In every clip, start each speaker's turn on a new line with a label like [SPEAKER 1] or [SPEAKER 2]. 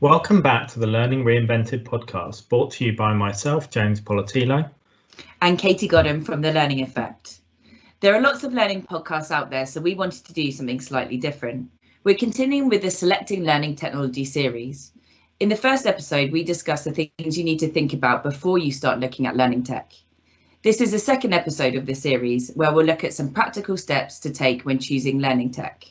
[SPEAKER 1] Welcome back to the Learning Reinvented podcast, brought to you by myself, James Poletyllo.
[SPEAKER 2] And Katie Godden from the Learning Effect. There are lots of learning podcasts out there, so we wanted to do something slightly different. We're continuing with the Selecting Learning Technology series. In the first episode, we discussed the things you need to think about before you start looking at learning tech. This is the second episode of the series, where we'll look at some practical steps to take when choosing learning tech.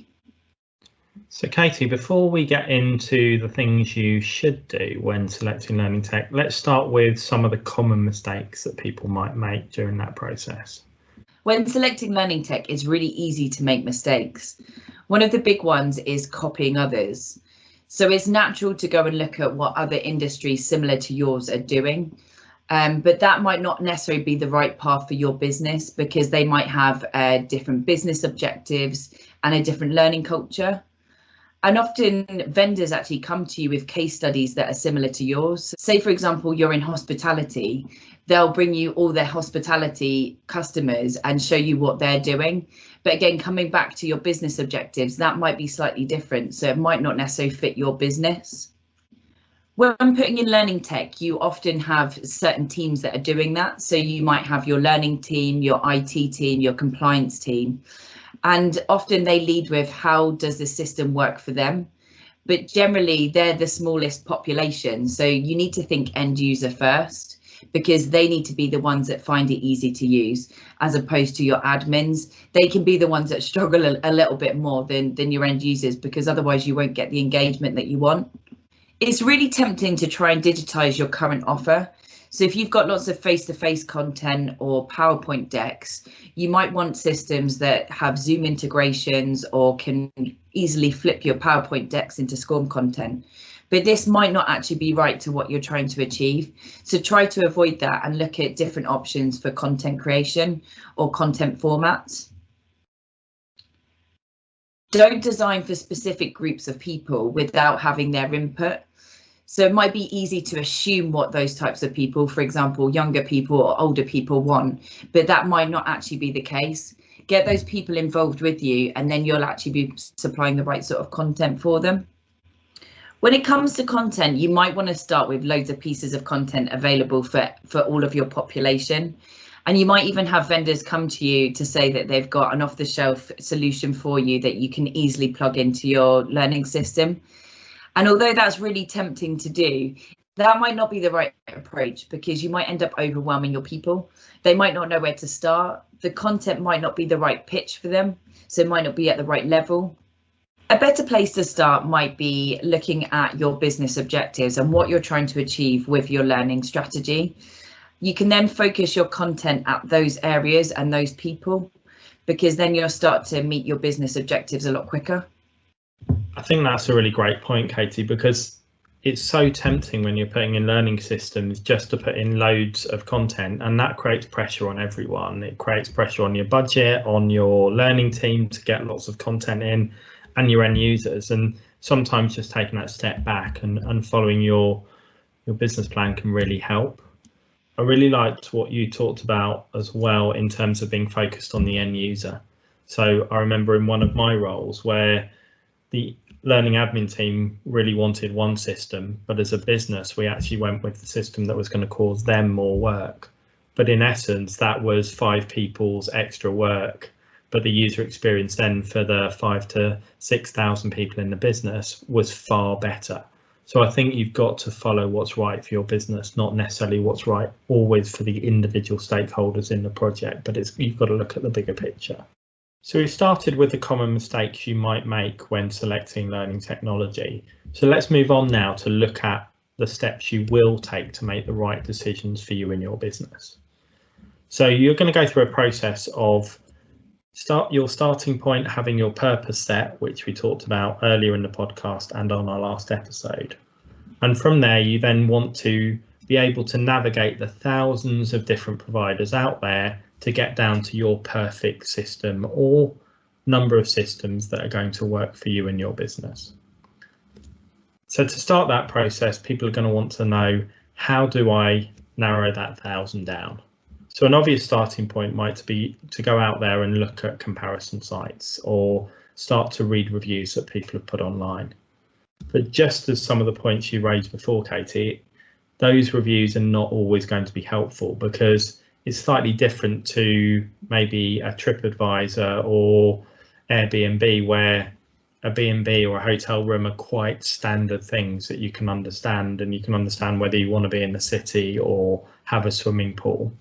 [SPEAKER 1] So Katie, before we get into the things you should do when selecting learning tech, let's start with some of the common mistakes that people might make during that process.
[SPEAKER 2] When selecting learning tech, it's really easy to make mistakes. One of the big ones is copying others. So it's natural to go and look at what other industries similar to yours are doing. But that might not necessarily be the right path for your business because they might have different business objectives and a different learning culture. And often vendors actually come to you with case studies that are similar to yours. Say, for example, you're in hospitality, they'll bring you all their hospitality customers and show you what they're doing. But again, coming back to your business objectives, that might be slightly different. So it might not necessarily fit your business. When putting in learning tech, you often have certain teams that are doing that. So you might have your learning team, your IT team, your compliance team. And often they lead with how does the system work for them? But generally, they're the smallest population. So you need to think end user first, because they need to be the ones that find it easy to use, as opposed to your admins. They can be the ones that struggle a little bit more than your end users, because otherwise you won't get the engagement that you want. It's really tempting to try and digitize your current offer. So if you've got lots of face-to-face content or PowerPoint decks, you might want systems that have Zoom integrations or can easily flip your PowerPoint decks into SCORM content. But this might not actually be right to what you're trying to achieve. So try to avoid that and look at different options for content creation or content formats. Don't design for specific groups of people without having their input. So it might be easy to assume what those types of people, for example, younger people or older people want, but that might not actually be the case. Get those people involved with you, and then you'll actually be supplying the right sort of content for them. When it comes to content, you might want to start with loads of pieces of content available for all of your population. And you might even have vendors come to you to say that they've got an off-the-shelf solution for you that you can easily plug into your learning system. And although that's really tempting to do, that might not be the right approach, because you might end up overwhelming your people. They might not know where to start. The content might not be the right pitch for them, so it might not be at the right level. A better place to start might be looking at your business objectives and what you're trying to achieve with your learning strategy. You can then focus your content at those areas and those people, because then you'll start to meet your business objectives a lot quicker.
[SPEAKER 1] I think that's a really great point, Katie, because it's so tempting when you're putting in learning systems just to put in loads of content, and that creates pressure on everyone. It creates pressure on your budget, on your learning team to get lots of content in, and your end users. And sometimes just taking that step back and following your business plan can really help. I really liked what you talked about as well in terms of being focused on the end user. So I remember in one of my roles where the learning admin team really wanted one system, but as a business, we actually went with the system that was going to cause them more work. But in essence, that was 5 people's extra work. But the user experience then for the 5,000 to 6,000 people in the business was far better. So I think you've got to follow what's right for your business, not necessarily what's right always for the individual stakeholders in the project, but you've got to look at the bigger picture. So we started with the common mistakes you might make when selecting learning technology. So let's move on now to look at the steps you will take to make the right decisions for you in your business. So you're going to go through a process of your starting point, having your purpose set, which we talked about earlier in the podcast and on our last episode. And from there, you then want to be able to navigate the thousands of different providers out there to get down to your perfect system or number of systems that are going to work for you in your business. So to start that process, people are going to want to know, how do I narrow that 1,000 down? So an obvious starting point might be to go out there and look at comparison sites or start to read reviews that people have put online. But just as some of the points you raised before, Katie, those reviews are not always going to be helpful, because it's slightly different to maybe a TripAdvisor or Airbnb, where a B&B or a hotel room are quite standard things that you can understand, and you can understand whether you want to be in the city or have a swimming pool.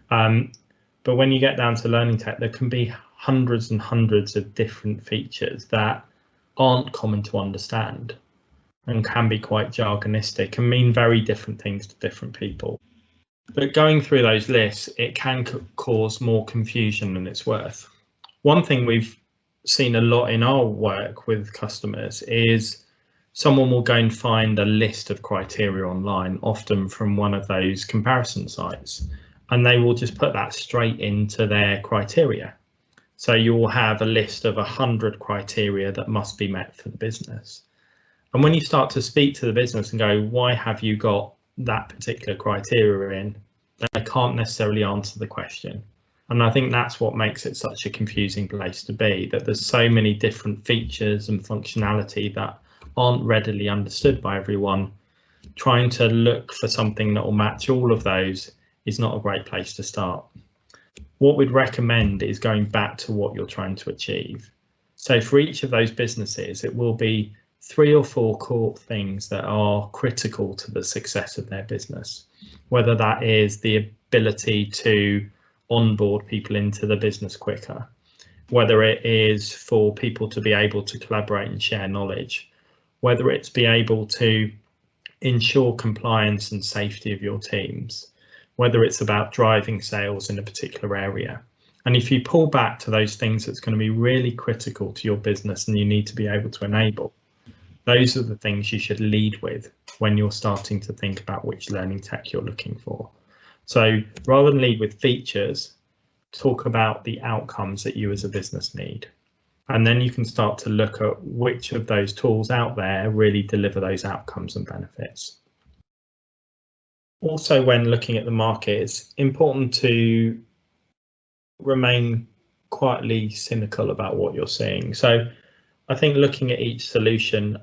[SPEAKER 1] But when you get down to learning tech, there can be hundreds and hundreds of different features that aren't common to understand and can be quite jargonistic and mean very different things to different people. But going through those lists, it can cause more confusion than it's worth. One thing we've seen a lot in our work with customers is someone will go and find a list of criteria online, often from one of those comparison sites, and they will just put that straight into their criteria. So you will have a list of 100 criteria that must be met for the business. And when you start to speak to the business and go, why have you got that particular criteria in, they can't necessarily answer the question. And I think that's what makes it such a confusing place to be, that there's so many different features and functionality that aren't readily understood by everyone. Trying to look for something that will match all of those is not a great place to start. What we'd recommend is going back to what you're trying to achieve. So for each of those businesses, it will be 3 or 4 core things that are critical to the success of their business, whether that is the ability to onboard people into the business quicker, whether it is for people to be able to collaborate and share knowledge, whether it's be able to ensure compliance and safety of your teams, whether it's about driving sales in a particular area. And if you pull back to those things that's going to be really critical to your business and you need to be able to enable, those are the things you should lead with when you're starting to think about which learning tech you're looking for. So rather than lead with features, talk about the outcomes that you as a business need. And then you can start to look at which of those tools out there really deliver those outcomes and benefits. Also, when looking at the market, it's important to remain quietly cynical about what you're seeing. So I think looking at each solution,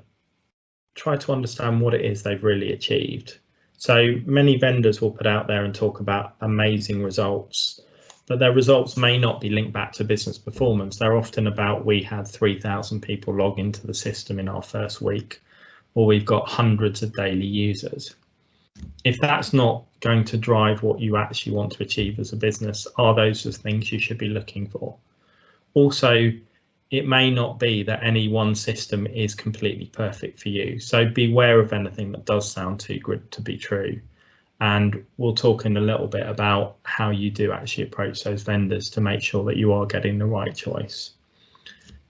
[SPEAKER 1] try to understand what it is they've really achieved. So many vendors will put out there and talk about amazing results, but their results may not be linked back to business performance. They're often about, we had 3,000 people log into the system in our first week, or we've got hundreds of daily users. If that's not going to drive what you actually want to achieve as a business, are those the things you should be looking for? Also, it may not be that any one system is completely perfect for you. So beware of anything that does sound too good to be true. And we'll talk in a little bit about how you do actually approach those vendors to make sure that you are getting the right choice.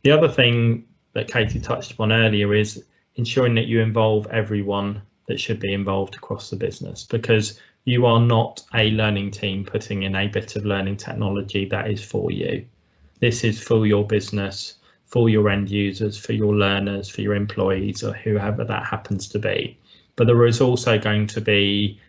[SPEAKER 1] The other thing that Katie touched upon earlier is ensuring that you involve everyone that should be involved across the business, because you are not a learning team putting in a bit of learning technology that is for you. This is for your business, for your end users, for your learners, for your employees, or whoever that happens to be. But there is also going to be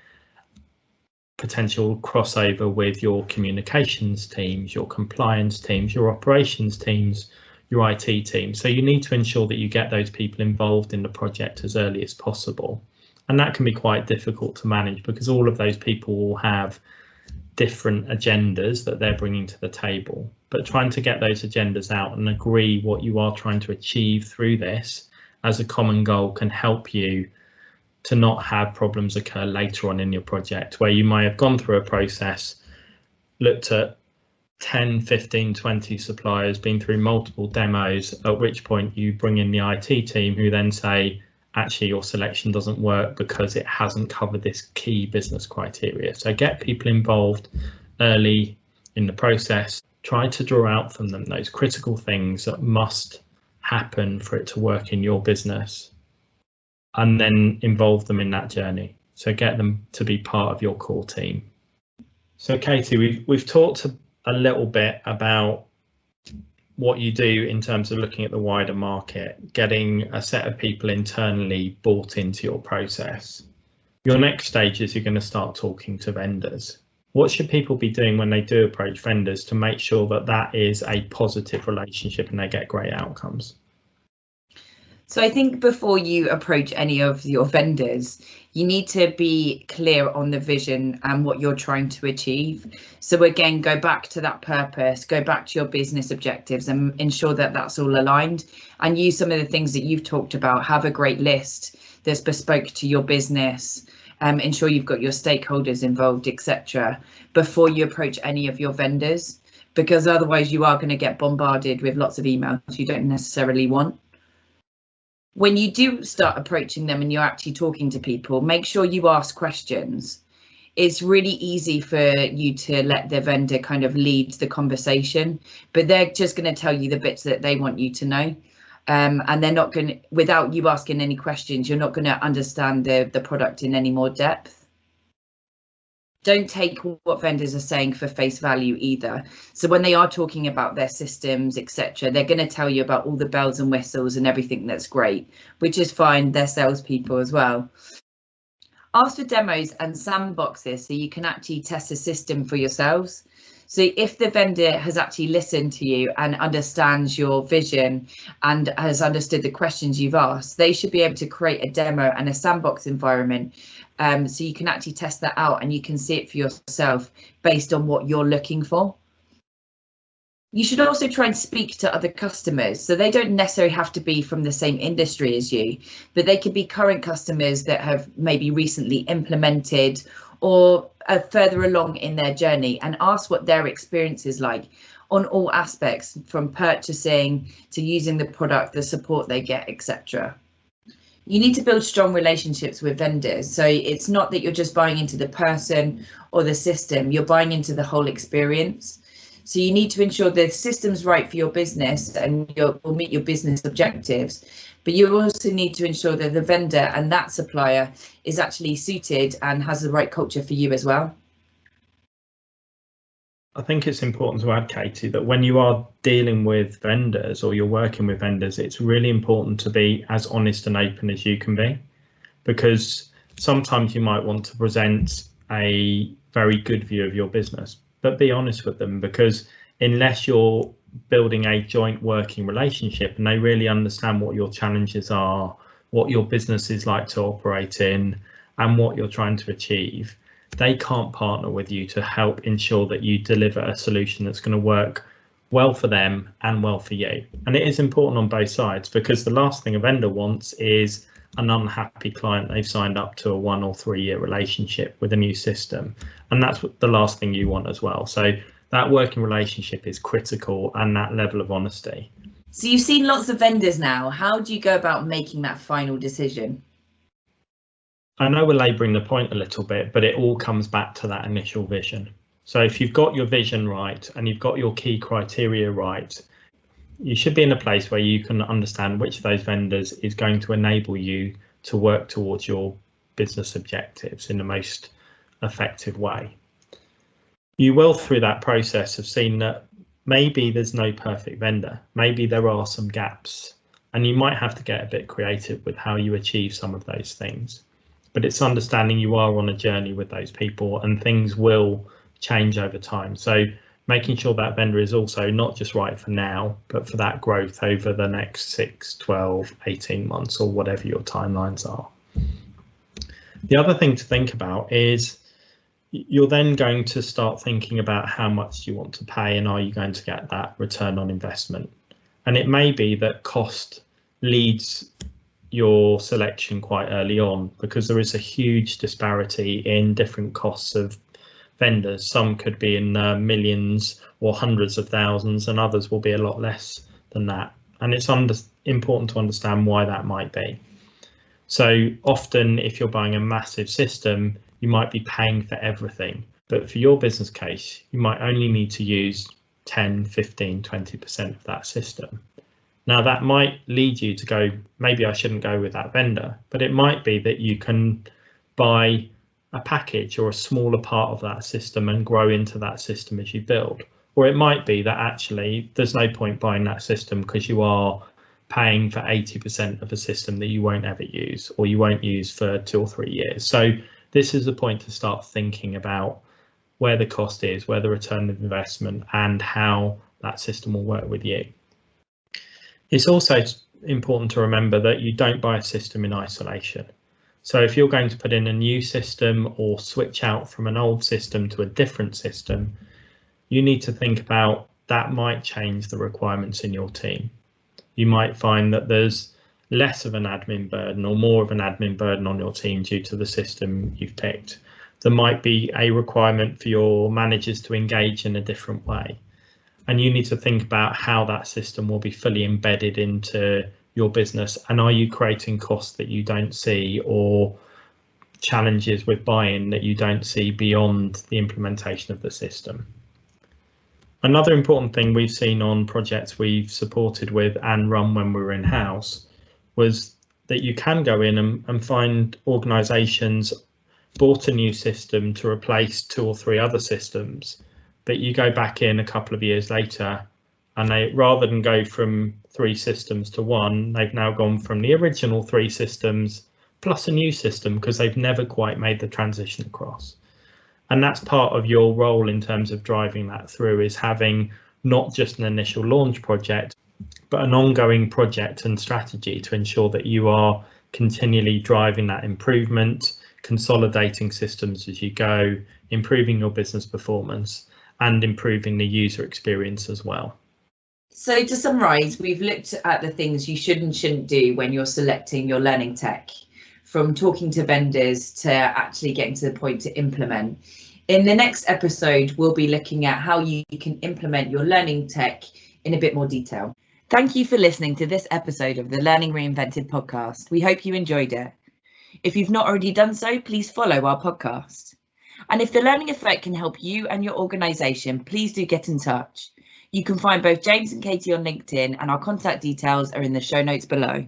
[SPEAKER 1] potential crossover with your communications teams, your compliance teams, your operations teams, your IT team. So you need to ensure that you get those people involved in the project as early as possible. And that can be quite difficult to manage, because all of those people will have different agendas that they're bringing to the table. But trying to get those agendas out and agree what you are trying to achieve through this as a common goal can help you to not have problems occur later on in your project, where you might have gone through a process, looked at 10, 15, 20 suppliers, been through multiple demos, at which point you bring in the IT team who then say, actually your selection doesn't work because it hasn't covered this key business criteria. So get people involved early in the process. Try to draw out from them those critical things that must happen for it to work in your business, and then involve them in that journey. So get them to be part of your core team. So Katie, we've talked a little bit about what you do in terms of looking at the wider market, getting a set of people internally bought into your process. Your next stage is you're going to start talking to vendors. What should people be doing when they do approach vendors to make sure that that is a positive relationship and they get great outcomes?
[SPEAKER 2] So I think before you approach any of your vendors, you need to be clear on the vision and what you're trying to achieve. So again, go back to that purpose, go back to your business objectives and ensure that that's all aligned, and use some of the things that you've talked about. Have a great list that's bespoke to your business. Ensure you've got your stakeholders involved, etc., before you approach any of your vendors, because otherwise you are going to get bombarded with lots of emails you don't necessarily want. When you do start approaching them and you're actually talking to people, make sure you ask questions. It's really easy for you to let the vendor kind of lead the conversation, but they're just going to tell you the bits that they want you to know. And they're not going to, without you asking any questions, you're not going to understand the product in any more depth. Don't take what vendors are saying for face value either. So when they are talking about their systems, etc., they're going to tell you about all the bells and whistles and everything that's great, which is fine. They're salespeople as well. Ask for demos and sandboxes so you can actually test the system for yourselves. So if the vendor has actually listened to you and understands your vision and has understood the questions you've asked, they should be able to create a demo and a sandbox environment, so you can actually test that out and you can see it for yourself based on what you're looking for. You should also try and speak to other customers. So they don't necessarily have to be from the same industry as you, but they could be current customers that have maybe recently implemented or are further along in their journey, and ask what their experience is like on all aspects, from purchasing to using the product, the support they get, etc. You need to build strong relationships with vendors. So it's not that you're just buying into the person or the system, you're buying into the whole experience. So you need to ensure the system's right for your business and will meet your business objectives. But you also need to ensure that the vendor and that supplier is actually suited and has the right culture for you as well.
[SPEAKER 1] I think it's important to add, Katie, that when you are dealing with vendors or you're working with vendors, it's really important to be as honest and open as you can be, because sometimes you might want to present a very good view of your business, but be honest with them, because unless you're building a joint working relationship and they really understand what your challenges are, what your business is like to operate in, and what you're trying to achieve, they can't partner with you to help ensure that you deliver a solution that's going to work well for them and well for you. And it is important on both sides, because the last thing a vendor wants is an unhappy client they've signed up to a 1 or 3 year relationship with a new system, and that's what the last thing you want as well. So that working relationship is critical, and that level of honesty.
[SPEAKER 2] So you've seen lots of vendors now. How do you go about making that final decision?
[SPEAKER 1] I know we're labouring the point a little bit, but it all comes back to that initial vision. So if you've got your vision right and you've got your key criteria right, you should be in a place where you can understand which of those vendors is going to enable you to work towards your business objectives in the most effective way. You will, through that process, have seen that maybe there's no perfect vendor, maybe there are some gaps, and you might have to get a bit creative with how you achieve some of those things. But it's understanding you are on a journey with those people and things will change over time. So making sure that vendor is also not just right for now, but for that growth over the next 6, 12, 18 months or whatever your timelines are. The other thing to think about is you're then going to start thinking about how much you want to pay and are you going to get that return on investment. And it may be that cost leads your selection quite early on, because there is a huge disparity in different costs of vendors. Some could be in millions or hundreds of thousands, and others will be a lot less than that. And it's important to understand why that might be. So often, if you're buying a massive system, you might be paying for everything. But for your business case, you might only need to use 10, 15, 20% of that system. Now that might lead you to go, maybe I shouldn't go with that vendor, but it might be that you can buy a package or a smaller part of that system and grow into that system as you build. Or it might be that actually there's no point buying that system because you are paying for 80% of a system that you won't ever use or you won't use for 2 or 3 years. So this is the point to start thinking about where the cost is, where the return of investment, and how that system will work with you. It's also important to remember that you don't buy a system in isolation. So if you're going to put in a new system or switch out from an old system to a different system, you need to think about that might change the requirements in your team. You might find that there's less of an admin burden or more of an admin burden on your team due to the system you've picked. There might be a requirement for your managers to engage in a different way. And you need to think about how that system will be fully embedded into your business. And are you creating costs that you don't see or challenges with buy-in that you don't see beyond the implementation of the system? Another important thing we've seen on projects we've supported with and run when we were in-house was that you can go in and find organisations bought a new system to replace 2 or 3 other systems, but you go back in a couple of years later and they, rather than go from 3 systems to 1, they've now gone from the original 3 systems plus a new system because they've never quite made the transition across. And that's part of your role in terms of driving that through, is having not just an initial launch project, but an ongoing project and strategy to ensure that you are continually driving that improvement, consolidating systems as you go, improving your business performance and improving the user experience as well.
[SPEAKER 2] So to summarise, we've looked at the things you should and shouldn't do when you're selecting your learning tech, from talking to vendors to actually getting to the point to implement. In the next episode, we'll be looking at how you can implement your learning tech in a bit more detail. Thank you for listening to this episode of the Learning Reinvented podcast. We hope you enjoyed it. If you've not already done so, please follow our podcast. And if the learning effect can help you and your organisation, please do get in touch. You can find both James and Katie on LinkedIn, and our contact details are in the show notes below.